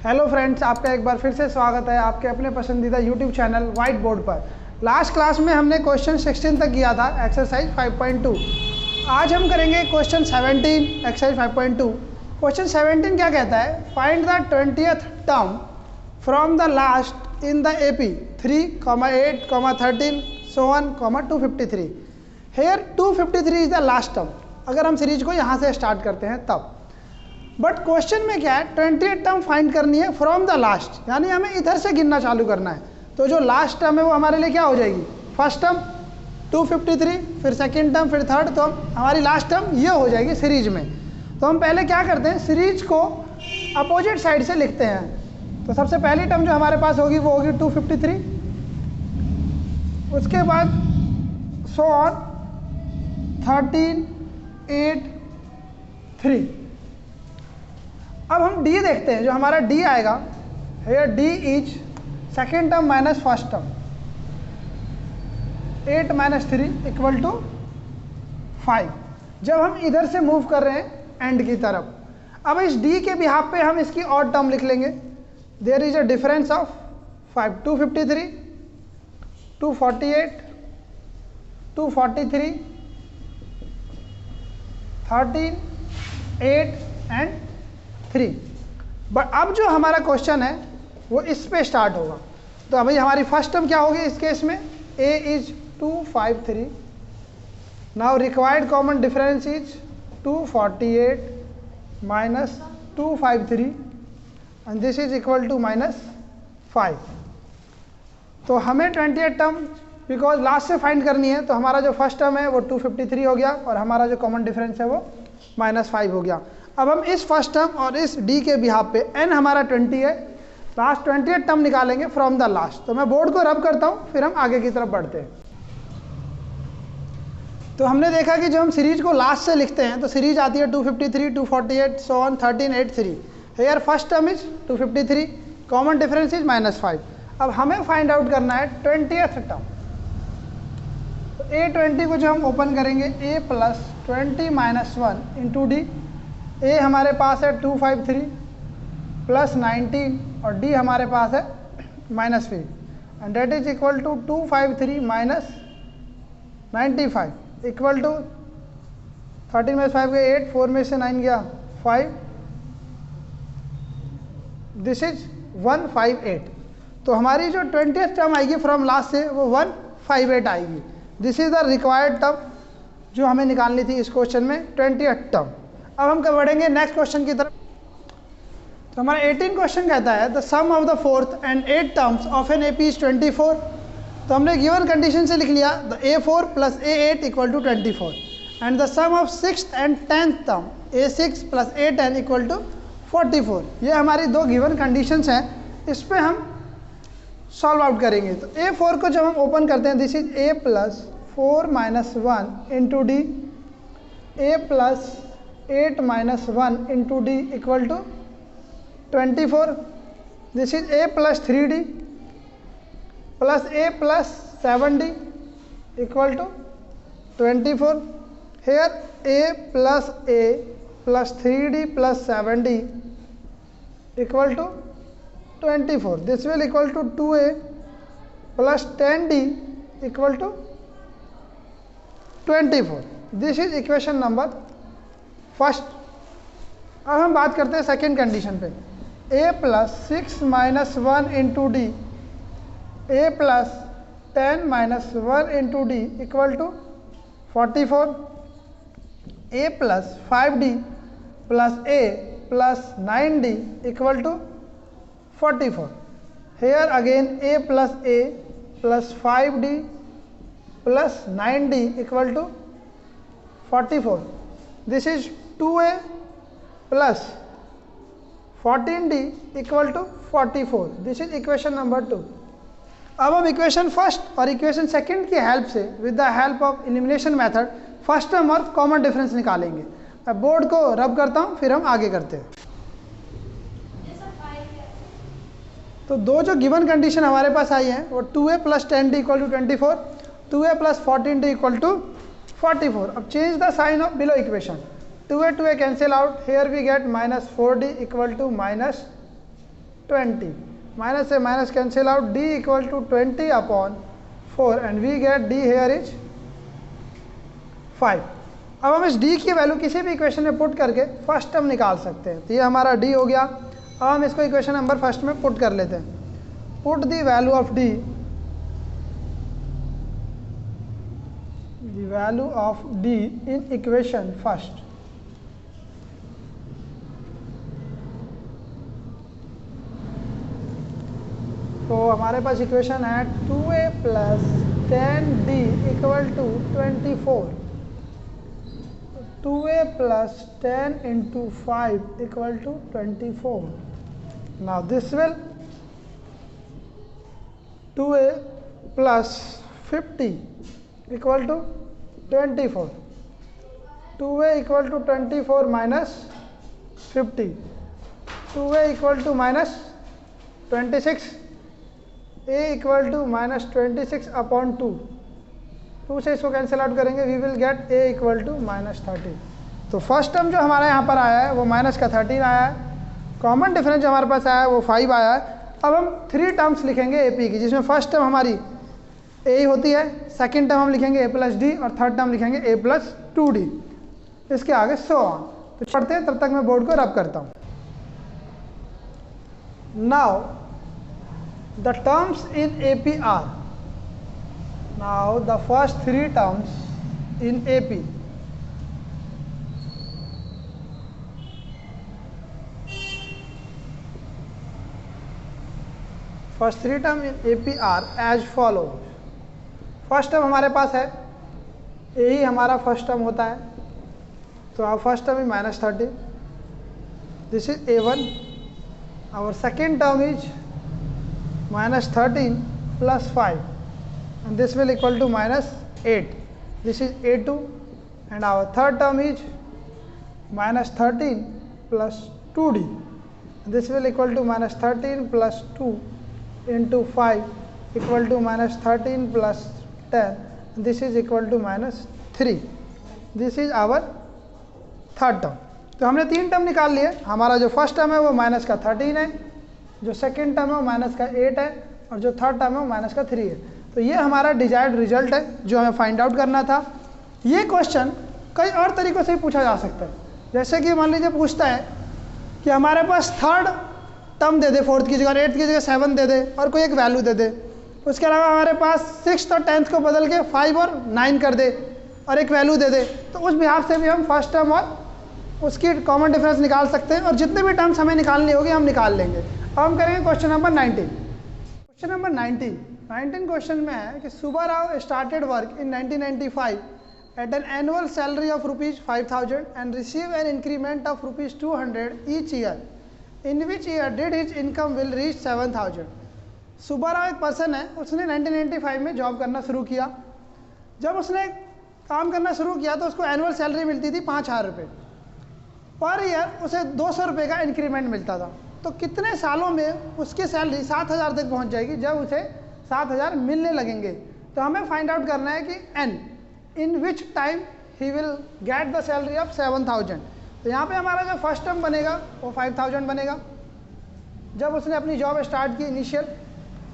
Hello friends, आपका एक बार फिर से स्वागत है आपके अपने पसंदीदा यूट्यूब चैनल व्हाइट बोर्ड पर। लास्ट क्लास में हमने क्वेश्चन 16 तक किया था, एक्सरसाइज 5.2। आज हम करेंगे क्वेश्चन 17, एक्सरसाइज 5.2। क्वेश्चन 17 क्या कहता है? Find the 20th term from the last in the AP 3, 8, 13, so on, 253। Here 253 is the last term. अगर हम सीरीज को यहाँ से स्टार्ट करते हैं तब, बट क्वेश्चन में क्या है, 28 टर्म फाइंड करनी है फ्रॉम द लास्ट, यानी हमें इधर से गिनना चालू करना है। तो जो लास्ट टर्म है वो हमारे लिए क्या हो जाएगी? फर्स्ट टर्म 253, फिर सेकंड टर्म, फिर थर्ड, तो हमारी लास्ट टर्म ये हो जाएगी सीरीज में। तो हम पहले क्या करते हैं, सीरीज को अपोजिट साइड से लिखते हैं। तो सबसे पहली टर्म जो हमारे पास होगी वो होगी 253, उसके बाद सो ऑन 13, 8, 3। अब हम डी देखते हैं, जो हमारा डी आएगा, here d is second term minus first term, 8 - 3 equal to 5। जब हम इधर से मूव कर रहे हैं एंड की तरफ, अब इस डी के बिहाफ पे हम इसकी और टर्म लिख लेंगे। There is a difference of 5, 253, 248, 243, 13, 8 and 3। But अब जो हमारा क्वेश्चन है वो इस पे स्टार्ट होगा। तो अभी हमारी फर्स्ट टर्म क्या होगी इस केस में? a is 253। Now required common difference is 248 minus 253 and this is equal to -5। तो हमें 28 टर्म बिकॉज लास्ट से फाइंड करनी है, तो हमारा जो फर्स्ट टर्म है वो 253 हो गया और हमारा जो कॉमन डिफरेंस है वो -5 हो गया। अब हम इस फर्स्ट टर्म और इस डी के बिहाफ पे n हमारा 20 है, लास्ट 28 टर्म निकालेंगे फ्रॉम द लास्ट। तो मैं बोर्ड को रब करता हूँ, फिर हम आगे की तरफ बढ़ते हैं। तो हमने देखा कि जब हम सीरीज को लास्ट से लिखते हैं तो सीरीज आती है 253, 248, so on, 13, 8, 3। Hair first term is 253, common difference is -5। अब हमें फाइंड आउट करना है 20th टर्म। तो A20 को जो हम ओपन करेंगे, a + 20 - 1 इंटू डी। ए हमारे पास है 253 + 19 और डी हमारे पास है -3 and that is equal to 253 - 95 equal to 13 में 5 गए 8, 4 में से 9 गया 5, दिस इज 158। तो हमारी जो 20th टर्म आएगी फ्रॉम लास्ट से वो 158 आएगी। This is the required term जो हमें निकालनी थी इस क्वेश्चन में, 20th टर्म। अब हम बढ़ेंगे नेक्स्ट क्वेश्चन की तरफ। तो हमारा 18 क्वेश्चन कहता है the sum of the 4th and 8th terms of an AP is 24। तो हमने गिवन कंडीशन से लिख लिया the A4 + A8 equal to 24 and the sum of 6th and 10th term A6 + A10 equal to 44। ये हमारी दो given conditions हैं, इस पे हम सॉल्व आउट करेंगे। तो A4 को जब हम ओपन करते हैं, this is a + 4 - 1 into d, a + 8 - 1 into d equal to 24। This is a + 3d + a + 7d equal to 24। Here a + a + 3d + 7d equal to 24। This will equal to 2a + 10d equal to 24। This is equation number first. अब हम बात करते हैं second condition पे, a + 6 - 1 into d, a + 10 - 1 into d equal to 44। a + 5d + a + 9d equal to 44। Here again a + a + 5d + 9d equal to 44। This is 2a + 14d equal to 44। This is equation number 2। अब हम equation first और equation second की help से with the help of elimination method first term और common difference निकालेंगे। मैं board को rub करता हूँ, फिर हम आगे करते हैं। तो दो जो गिवन कंडीशन हमारे पास आई है वो 2a + 10d equal to 24, 2a + 14d equal to 44। अब change the sign of below equation, 2a cancel out, here we get -4d equal to 20. Minus से minus cancel out, d equal to 20 upon 4 and we get d here is 5. अब हम इस d की value किसी भी equation में put करके first term निकाल सकते हैं। तो ये हमारा d हो गया। अब हम इसको इक्वेशन नंबर फर्स्ट में पुट कर लेते हैं। Put the value of d, the value of d in equation first. तो हमारे पास इक्वेशन है 2a plus 10d equal to 24. 2a plus 10 into 5 equal to 24. Now this will 2a plus 50 equal to 24. 2a equal to 24 minus 50. 2a equal to minus 26. a equal to minus 26 upon 2. 2 से इसको cancel out करेंगे, we will get a equal to minus 13. तो first term जो हमारा यहाँ पर आया है वो माइनस का 13 आया है। कॉमन डिफरेंस जो हमारे पास आया है वो 5 आया है। अब हम 3 टर्म्स लिखेंगे AP की, जिसमें फर्स्ट टर्म हमारी a होती है, सेकंड टर्म हम लिखेंगे a प्लस डी और थर्ड टर्म लिखेंगे a प्लस 2d। इसके आगे सो ऑन। तो पढ़ते हैं, तब तक मैं बोर्ड को रब करता हूँ। Now the terms in AP are, now the first 3 terms in AP. First 3 terms in AP are as follows. First term हमारे पास है, यही हमारा फर्स्ट टर्म होता है। तो our first term is minus 30. This is A1. Our second term is minus 13 plus 5. And this will equal to minus 8. This is A2 and our third term is minus 13 plus 2d. And this will equal to minus 13 plus 2 into 5 equal to minus 13 plus 10. And this is equal to minus 3. This is our third term. तो हमने 3 term निकाल लिए। हमारा जो first term है वो minus का 13 है, जो सेकेंड टर्म है वो माइनस का 8 है और जो थर्ड टर्म है वो माइनस का 3 है। तो ये हमारा डिजायर्ड रिजल्ट है जो हमें फाइंड आउट करना था। ये क्वेश्चन कई और तरीक़ों से पूछा जा सकता है। जैसे कि मान लीजिए पूछता है कि हमारे पास थर्ड टर्म दे दे, फोर्थ की जगह 8th की जगह 7 दे दे और कोई एक वैल्यू दे दे। उसके अलावा हमारे पास 6th और 10th को बदल के 5 और 9 कर दे और एक वैल्यू दे दे। तो उस बिहाफ से भी हम फर्स्ट टर्म और उसकी कॉमन डिफरेंस निकाल सकते हैं और जितने भी टर्म्स हमें निकालनी होगी हम निकाल लेंगे। अब हम करेंगे question number 19। Question number 19 question में है कि Subbarao started work in 1995 at an annual salary of ₹5,000 and receive an increment of ₹200 each year, in which year did his income will reach 7,000। Subbarao एक पर्सन है, उसने 1995 में जॉब करना शुरू किया। जब उसने काम करना शुरू किया तो उसको एनुअल सैलरी मिलती थी 5,000 रुपये पर ईयर। उसे 200 रुपये का इंक्रीमेंट मिलता था। तो कितने सालों में उसकी सैलरी 7,000 तक पहुंच जाएगी जब उसे 7,000 मिलने लगेंगे। तो हमें फाइंड आउट करना है कि an in which time he will get the salary of 7,000। तो यहाँ पे हमारा जो फर्स्ट टर्म बनेगा वो 5,000 बनेगा जब उसने अपनी जॉब स्टार्ट की इनिशियल।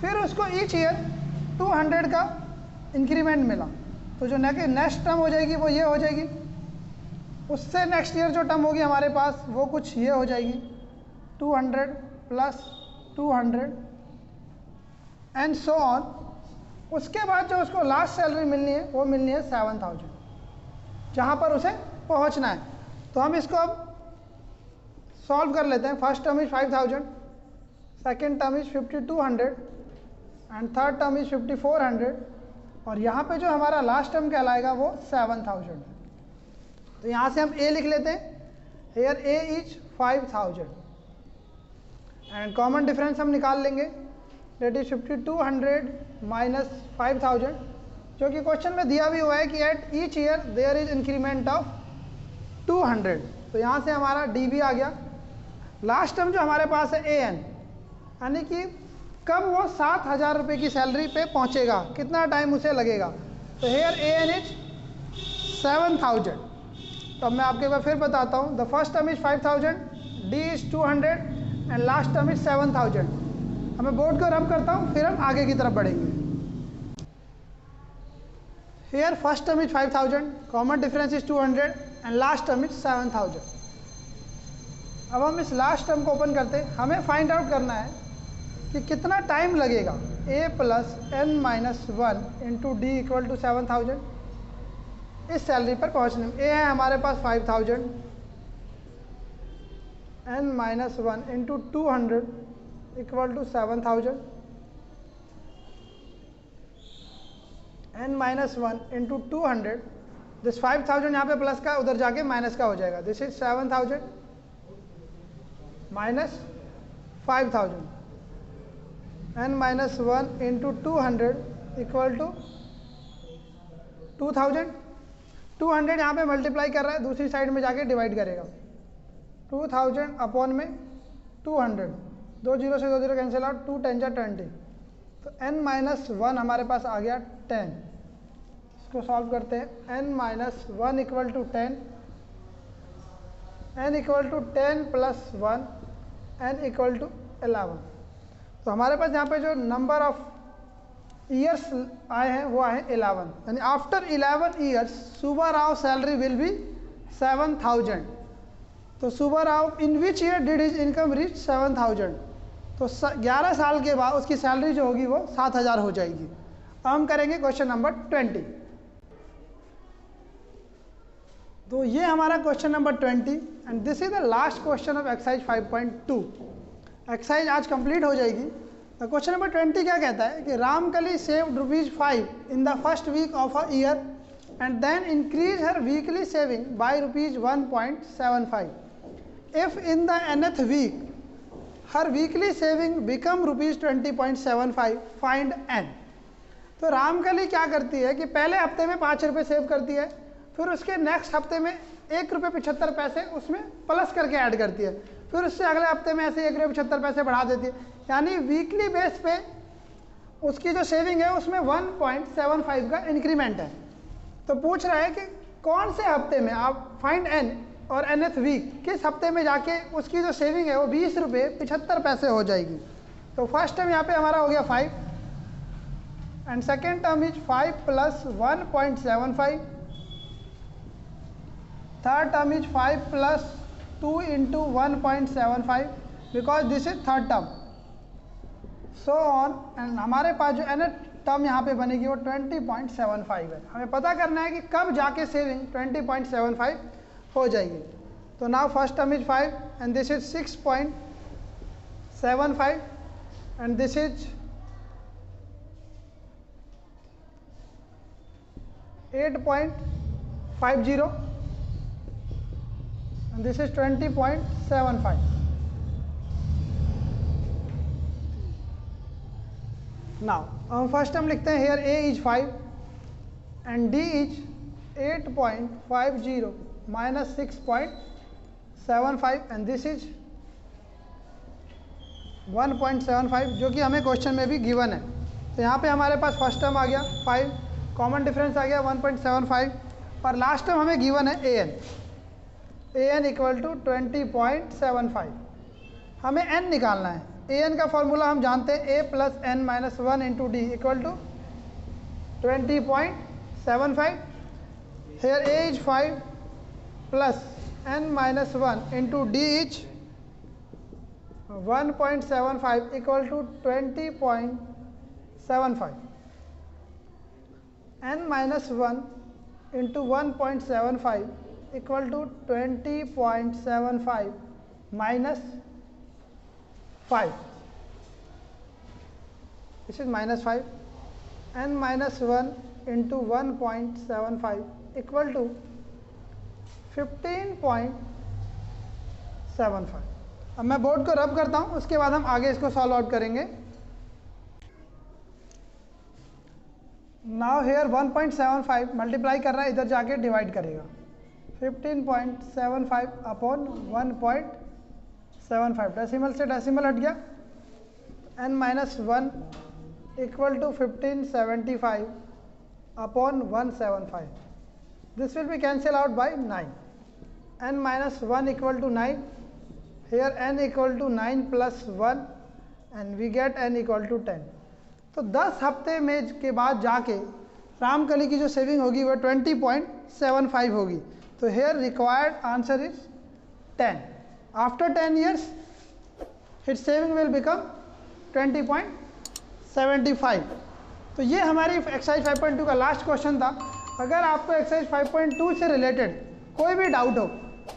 फिर उसको ईच ईयर 200 का इंक्रीमेंट मिला। तो जो नेक्स्ट टर्म हो जाएगी वो ये हो जाएगी। उससे नेक्स्ट ईयर जो टर्म होगी हमारे पास वो कुछ ये हो जाएगी 200 प्लस 200 एंड सो ऑन। उसके बाद जो उसको लास्ट सैलरी मिलनी है वो मिलनी है 7,000 जहाँ पर उसे पहुँचना है। तो हम इसको अब सॉल्व कर लेते हैं। First term is 5,000, second term is 5,200 and third term is 5,400 और यहाँ पे जो हमारा लास्ट टर्म कहलाएगा वो 7,000। तो यहाँ से हम a लिख लेते हैं। Here a is 5,000 and common difference हम निकाल लेंगे, डेट इज 5,200 माइनस 5,000, जो कि क्वेश्चन में दिया भी हुआ है कि at each year there is increment of 200। तो यहाँ से हमारा db आ गया। लास्ट टर्म जो हमारे पास है an, यानी कि कब वो 7,000 रुपये की सैलरी पे पहुँचेगा, कितना टाइम उसे लगेगा। तो हेयर an इज 7,000। तो अब मैं आपके बार फिर बताता हूँ। The first term is 5,000, d is 200 and last term is 7000। मैं बोर्ड को रब करता हूँ, फिर हम आगे की तरफ बढ़ेंगे। Here first term is 5000, common difference is 200 and last term is 7000। अब हम इस लास्ट टर्म को ओपन करते हैं। हमें फाइंड आउट करना है कि कितना टाइम लगेगा a plus n minus 1 into d equal to 7000 इस सैलरी पर पहुंचने में। a है हमारे पास 5000, n minus 1 into 200 equal to 7000, n minus 1 into 200, this 5000 यहाँ पे प्लस का उधर जाके माइनस का हो जाएगा। This is 7000 minus 5000, n minus 1 into 200 equal to 2000। 200 यहाँ पे मल्टीप्लाई कर रहा है, दूसरी साइड में जाके डिवाइड करेगा। 2000 अपॉन में 200, 2 जीरो से 2 जीरो कैंसिल आउट, 2 10 जा 20, तो n माइनस 1 हमारे पास आ गया 10। इसको सॉल्व करते हैं। n minus 1 equal to 10, n equal to 10 plus 1, n equal to 11। तो हमारे पास यहाँ पे जो नंबर ऑफ ईयर्स आए हैं वो आए 11, यानी after 11 years Subba Rao salary will be 7000। तो Subba Rao in which year did his income reach 7000, तो 11 साल के बाद उसकी सैलरी जो होगी वो 7000 हो जाएगी। अब हम करेंगे क्वेश्चन नंबर 20। तो ये हमारा question number 20 and this is the last question of exercise 5.2। Exercise आज कंप्लीट हो जाएगी। तो क्वेश्चन नंबर 20 क्या कहता है कि Ramkali saved ₹5 in the first week of a year and then increase her weekly saving by ₹1.75। If in the nth week her weekly saving become ₹20.75, find n। तो रामकली क्या करती है कि पहले हफ्ते में ₹5 सेव करती है, फिर उसके नेक्स्ट हफ्ते में ₹1.75 उसमें प्लस करके ऐड करती है, फिर उससे अगले हफ्ते में ऐसे ₹1.75 बढ़ा देती है। यानी वीकली बेस पे उसकी जो सेविंग है उसमें 1.75 का इंक्रीमेंट है। तो पूछ रहा है कि कौन से हफ्ते में, आप फाइंड n और nth वीक, किस हफ्ते में जाके उसकी जो सेविंग है वो ₹20.75 हो जाएगी। तो फर्स्ट टर्म यहाँ पे हमारा हो गया 5 and second term is 5 plus 1.75, third term is 5 plus 2 into 1.75 because this is third term, so on. And हमारे पास जो nth टर्म यहाँ पे बनेगी वो 20.75 है। हमें पता करना है कि कब जाके सेविंग 20.75 हो जाएगी। तो now first term is 5 and this is 6.75 and this is 8.50 and this is 20.75. Now हम फर्स्ट टर्म लिखते हैं। here a is 5 and d is 8.50 minus 6.75 and this is 1.75 जो कि हमें क्वेश्चन में भी गिवन है। तो यहाँ पे हमारे पास फर्स्ट टर्म आ गया 5, कॉमन डिफरेंस आ गया 1.75 और लास्ट टर्म हमें गिवन है an इक्वल टू 20.75। हमें n निकालना है। an का फॉर्मूला हम जानते हैं, a plus n minus 1 into d equal to 20.75। Here a is 5 plus n minus 1 into d is 1.75 equal to 20.75। n minus 1 into 1.75 equal to 20.75 minus 5, this is minus 5। n minus 1 into 1.75 equal to 15.75। अब मैं board को rub करता हूँ, उसके बाद हम आगे इसको सॉल्व आउट करेंगे। नाउ हेयर 1.75 मल्टीप्लाई कर रहा है, इधर जाके डिवाइड करेगा। 15.75 अपॉन 1.75, डेसिमल से डेसिमल हट गया। n minus 1 equal to 1575 upon 175, this will be cancel out by 9। n minus 1 equal to 9, here n equal to 9 plus 1 and we get n equal to 10। तो 10 हफ्ते में के बाद जाके रामकली की जो सेविंग होगी वो 20.75 होगी। तो here required answer is 10। After 10 years its saving will become 20.75। तो ये हमारी एक्सरसाइज 5.2 का लास्ट क्वेश्चन था। अगर आपको एक्सरसाइज 5.2 से रिलेटेड कोई भी डाउट हो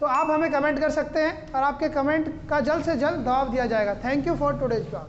तो आप हमें कमेंट कर सकते हैं और आपके कमेंट का जल्द से जल्द जवाब दिया जाएगा। Thank you for today's class.